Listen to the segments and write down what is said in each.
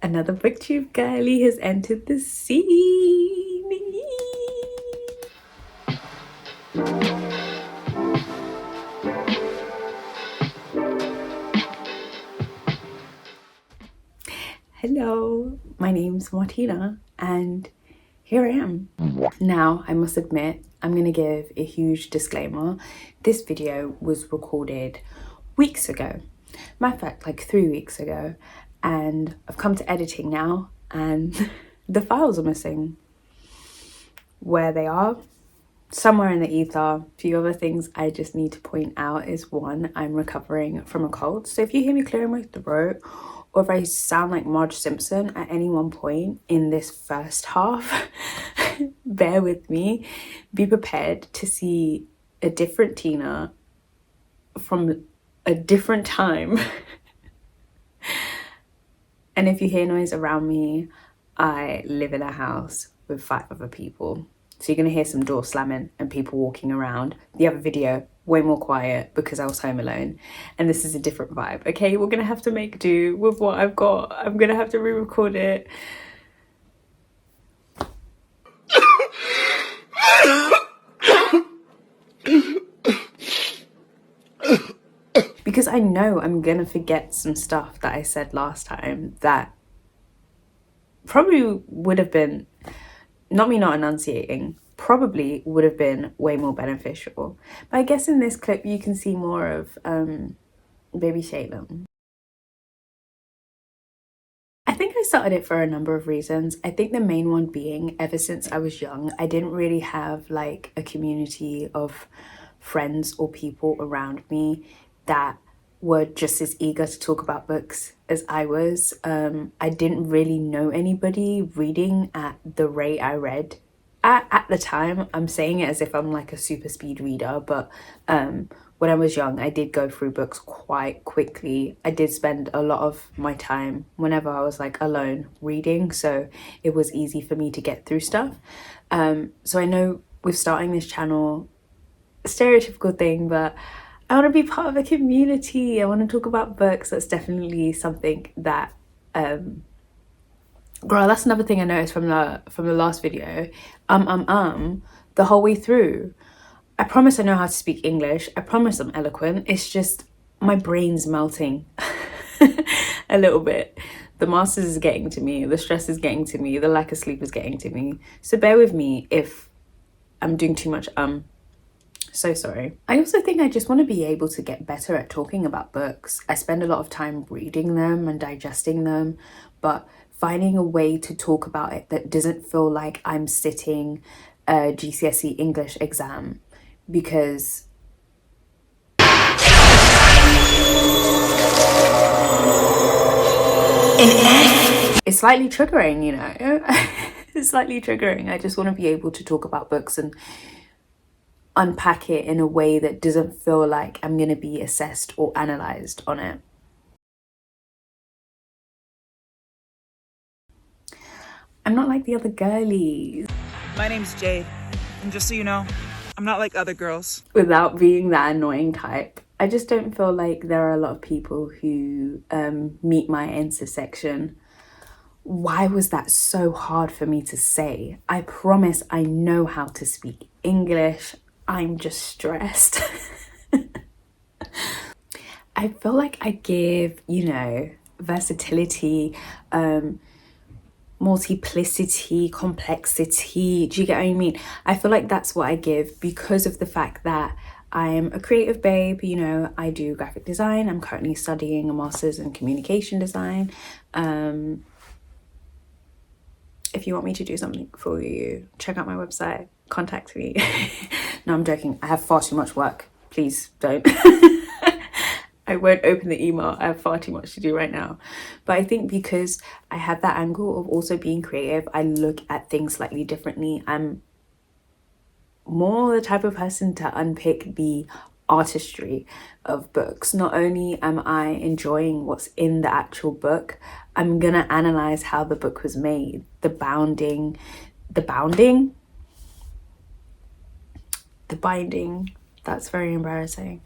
Another booktube girlie has entered the scene. Hello, my name's Martina and here I am. Now, I must admit, I'm going to give a huge disclaimer. This video was recorded weeks ago. Matter of fact, like 3 weeks ago. And I've come to editing now and the files are missing. Where they are, somewhere in the ether. A few other things I just need to point out is one, I'm recovering from a cold. So if you hear me clearing my throat or if I sound like Marge Simpson at any one point in this first half, bear with me. Be prepared to see a different Tina from a different time. And if you hear noise around me, I live in a house with 5 other people. So you're going to hear some door slamming and people walking around. The other video, way more quiet because I was home alone. And this is a different vibe, okay? We're going to have to make do with what I've got. I'm going to have to re-record it. Because I know I'm going to forget some stuff that I said last time that probably would have been, not me not enunciating, probably would have been way more beneficial. But I guess in this clip you can see more of baby Shalem. I think I started it for a number of reasons. I think the main one being, ever since I was young, I didn't really have like a community of friends or people around me that were just as eager to talk about books as I was. I didn't really know anybody reading at the rate I read at the time. I'm saying it as if I'm like a super speed reader, but when I was young, I did go through books quite quickly. I did spend a lot of my time whenever I was like alone reading, so it was easy for me to get through stuff. So I know with starting this channel, stereotypical thing, but I want to be part of a community. I want to talk about books. That's definitely something that girl, that's another thing I noticed from the last video. The whole way through. I promise I know how to speak English. I promise I'm eloquent. It's just my brain's melting a little bit. The masters is getting to me. The stress is getting to me. The lack of sleep is getting to me. So bear with me if I'm doing too much So sorry. I also think I just want to be able to get better at talking about books. I spend a lot of time reading them and digesting them, but finding a way to talk about it that doesn't feel like I'm sitting a GCSE English exam, because it's slightly triggering, you know. It's slightly triggering. I just want to be able to talk about books and unpack it in a way that doesn't feel like I'm going to be assessed or analysed on it. I'm not like the other girlies. My name's Jade, and just so you know, I'm not like other girls. Without being that annoying type, I just don't feel like there are a lot of people who meet my intersection. Why was that so hard for me to say? I promise I know how to speak English. I'm just stressed. I feel like I give, you know, versatility, multiplicity, complexity. Do you get what I mean? I feel like that's what I give because of the fact that I'm a creative babe. You know, I do graphic design. I'm currently studying a master's in communication design. If you want me to do something for you, check out my website, contact me. No, I'm joking. I have far too much work. Please don't. I won't open the email. I have far too much to do right now. But I think because I have that angle of also being creative, I look at things slightly differently. I'm more the type of person to unpick the artistry of books. Not only am I enjoying what's in the actual book, I'm gonna analyze how the book was made, the binding, that's very embarrassing.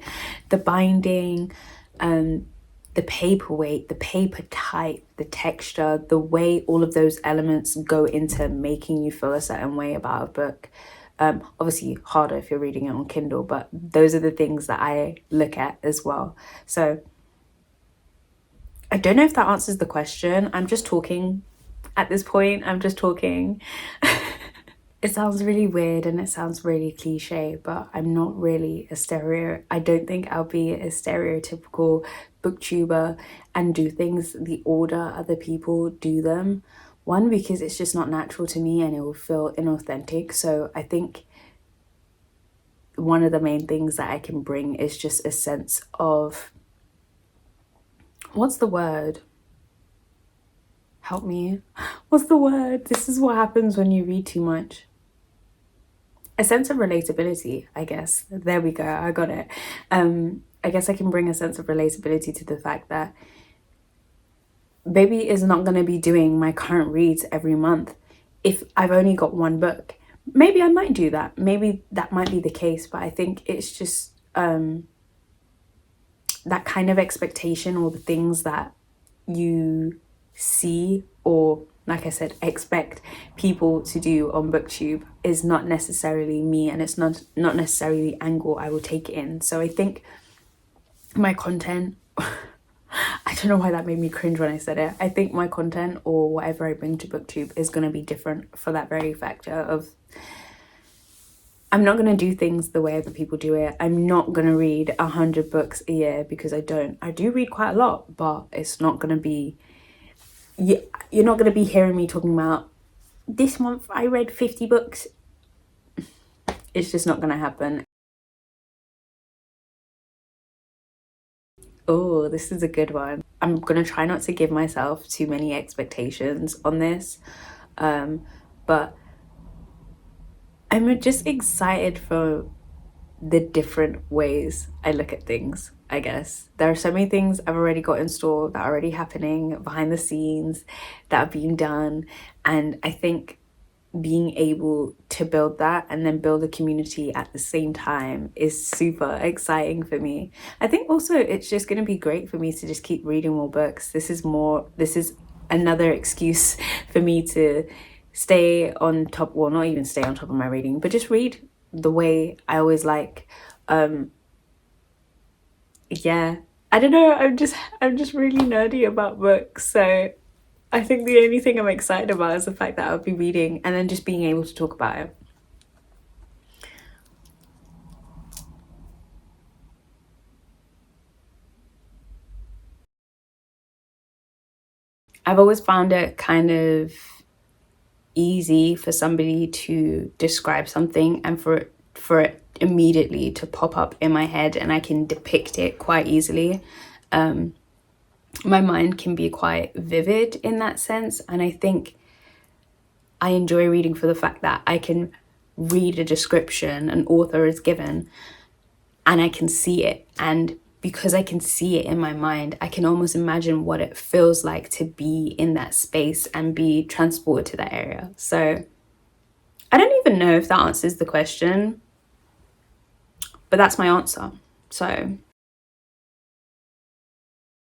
The binding, the the paperweight, the paper type, the texture, the way all of those elements go into making you feel a certain way about a book. Obviously harder if you're reading it on Kindle, but those are the things that I look at as well. So I don't know if that answers the question. I'm just talking at this point. I'm just talking. It sounds really weird and it sounds really cliche, but I'm not really I don't think I'll be a stereotypical booktuber and do things the order other people do them. One, because it's just not natural to me and it will feel inauthentic. So I think one of the main things that I can bring is just a sense of, what's the word? Help me. What's the word? This is what happens when you read too much. A sense of relatability, I guess. There we go. I got it. I guess I can bring a sense of relatability to the fact that baby is not going to be doing my current reads every month if I've only got one book. Maybe I might do that. Maybe that might be the case, but I think it's just that kind of expectation, or the things that you see, or like I said, expect people to do on BookTube is not necessarily me, and it's not necessarily the angle I will take it in. So I think my content, I don't know why that made me cringe when I said it. I think my content, or whatever I bring to BookTube, is going to be different for that very factor of, I'm not going to do things the way other people do it. I'm not going to read 100 books a year, because I don't. I do read quite a lot, but it's not going to be, you're not going to be hearing me talking about, this month I read 50 books. It's just not going to happen. Oh, this is a good one. I'm going to try not to give myself too many expectations on this. But I'm just excited for the different ways I look at things, I guess. There are so many things I've already got in store that are already happening behind the scenes, that are being done. And I think being able to build that and then build a community at the same time is super exciting for me. I think also it's just going to be great for me to just keep reading more books. This is another excuse for me to stay on top, well, not even stay on top of my reading, but just read the way I always like. Yeah, I don't know, I'm just really nerdy about books. So I think the only thing I'm excited about is the fact that I'll be reading and then just being able to talk about it. I've always found it kind of easy for somebody to describe something and for it immediately to pop up in my head, and I can depict it quite easily. My mind can be quite vivid in that sense, and I think I enjoy reading for the fact that I can read a description an author is given and I can see it, and because I can see it in my mind, I can almost imagine what it feels like to be in that space and be transported to that area. So I don't even know if that answers the question, but that's my answer. So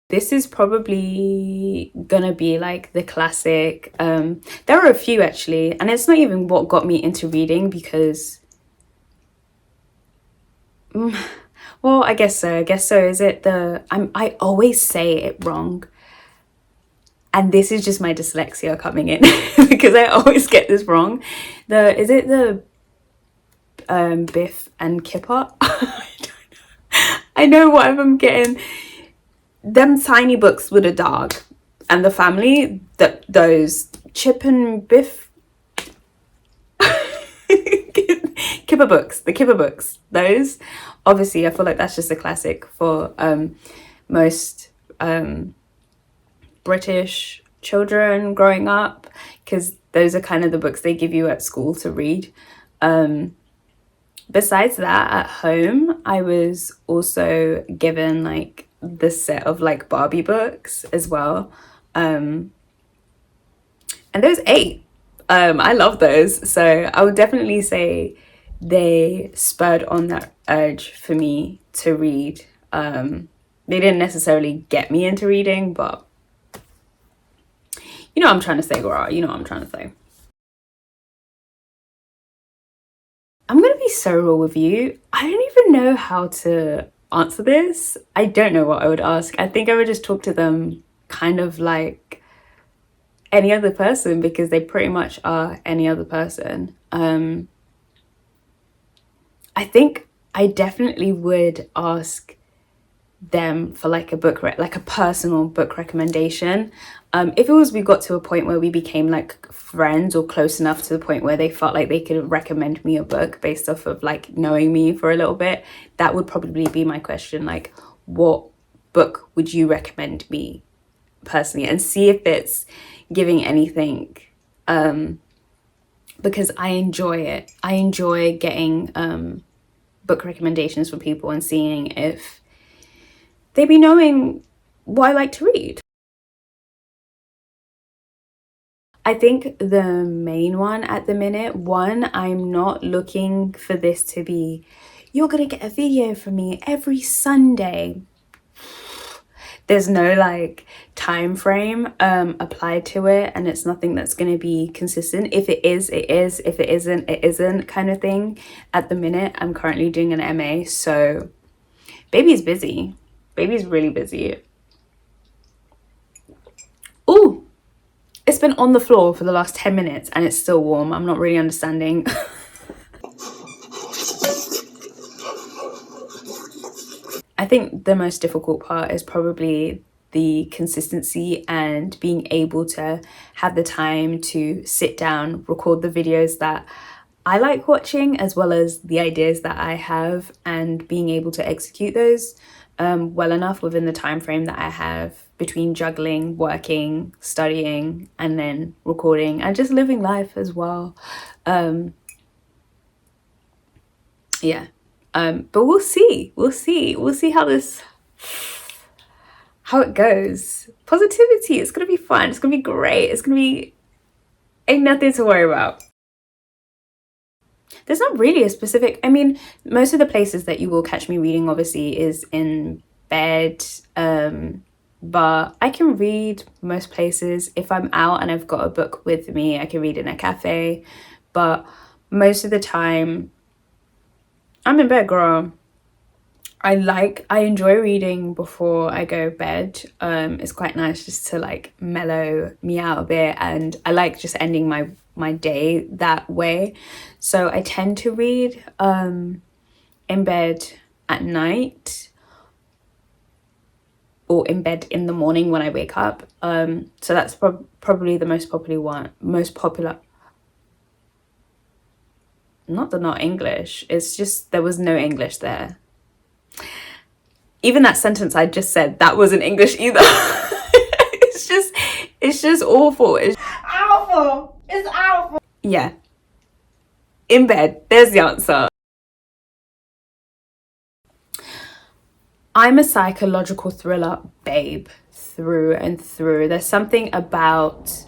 this is probably gonna be like the classic. There are a few actually, and it's not even what got me into reading, because well, I guess so. Is it I always say it wrong, and this is just my dyslexia coming in because I always get this wrong. Is it the Biff and Kipper? I don't know. I know what I'm getting. Them tiny books with a dog and the family, those Chip and Biff Kipper books, the Kipper books, those, obviously I feel like that's just a classic for most British children growing up, because those are kind of the books they give you at school to read. Besides that, at home I was also given like the set of like Barbie books as well, and those 8, I love those. So I would definitely say they spurred on that urge for me to read They didn't necessarily get me into reading, but you know what I'm trying to say, girl. You know what I'm trying to say. I'm gonna be so real with you. I don't even know how to answer this. I don't know what I would ask. I think I would just talk to them kind of like any other person, because they pretty much are any other person. I think I definitely would ask them for like a like a personal book recommendation. If it was we got to a point where we became like friends or close enough to the point where they felt like they could recommend me a book based off of like knowing me for a little bit, that would probably be my question. Like, what book would you recommend me personally, and see if it's giving anything, because I enjoy it. I enjoy getting book recommendations from people and seeing if they be knowing what I like to read. I think the main one at the minute, one, I'm not looking for this to be, you're gonna get a video from me every Sunday. There's no like time frame applied to it, and it's nothing that's going to be consistent. If it is, it is. If it isn't, it isn't, kind of thing. At the minute, I'm currently doing an MA, so baby's busy. Baby's really busy. Oh, it's been on the floor for the last 10 minutes and it's still warm. I'm not really understanding. I think the most difficult part is probably the consistency and being able to have the time to sit down, record the videos that I like watching, as well as the ideas that I have, and being able to execute those well enough within the time frame that I have between juggling, working, studying, and then recording and just living life as well. Yeah. But we'll see how it goes. Positivity, it's gonna be fun, it's gonna be great, ain't nothing to worry about. There's not really a specific, I mean, most of the places that you will catch me reading obviously is in bed, but I can read most places. If I'm out and I've got a book with me, I can read in a cafe, but most of the time I'm in bed, girl. I enjoy reading before I go to bed. It's quite nice just to like mellow me out a bit, and I like just ending my day that way. So I tend to read in bed at night, or in bed in the morning when I wake up. So that's probably the most popular. Not the not English, it's just there was no English there. Even that sentence I just said, that wasn't English either. it's just awful. It's awful. It's awful. Yeah. In bed, there's the answer. I'm a psychological thriller babe through and through. There's something about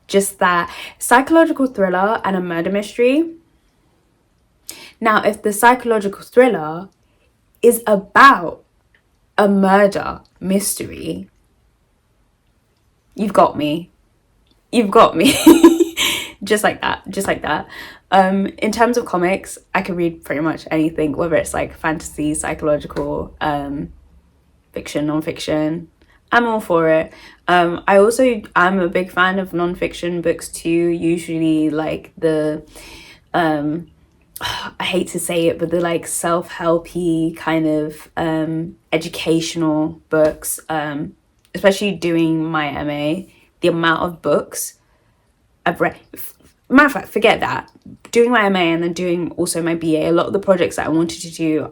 just that psychological thriller and a murder mystery. Now, if the psychological thriller is about a murder mystery, you've got me. just like that. In terms of comics, I can read pretty much anything, whether it's like fantasy, psychological, fiction, non-fiction. I'm all for it. I'm a big fan of non-fiction books too, usually like the I hate to say it, but the like self-helpy kind of educational books, especially doing my MA, the amount of books I've read. Matter of fact, forget that. Doing my MA and then doing also my BA, a lot of the projects that I wanted to do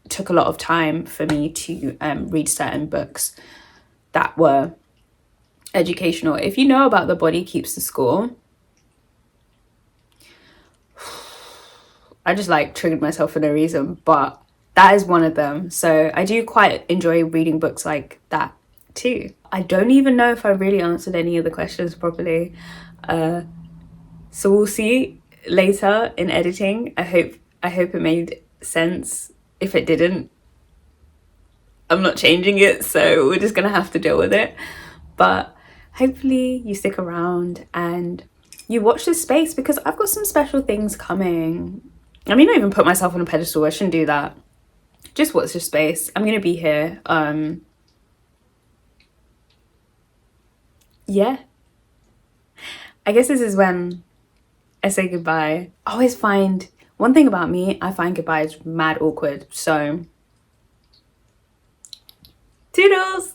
took a lot of time for me to read certain books that were educational. If you know about The Body Keeps the Score, I just like triggered myself for no reason, but that is one of them. So I do quite enjoy reading books like that too. I don't even know if I really answered any of the questions properly. So we'll see later in editing. I hope it made sense. If it didn't, I'm not changing it, so we're just gonna have to deal with it. But hopefully you stick around and you watch this space, because I've got some special things coming. I mean, not even put myself on a pedestal, I shouldn't do that. Just watch this space. I'm gonna be here. Yeah, I guess this is when I say goodbye. I always find, one thing about me, I find goodbyes mad awkward, so toodles.